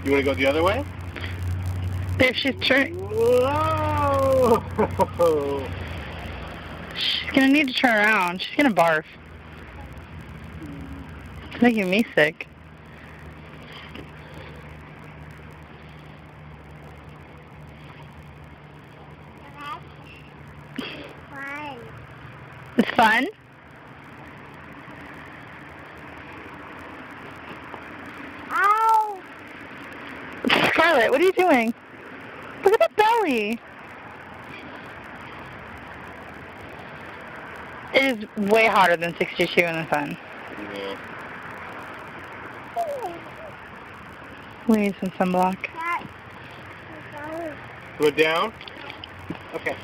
You want to go the other way? Babe, she's turning. Whoa! She's gonna need to turn around. She's gonna barf. It's making me sick. Fun. It's fun? Ow! Scarlett, what are you doing? Look at the belly. It is way hotter than 62 in the sun. Yeah. We need some sunblock. That- Go down? Okay.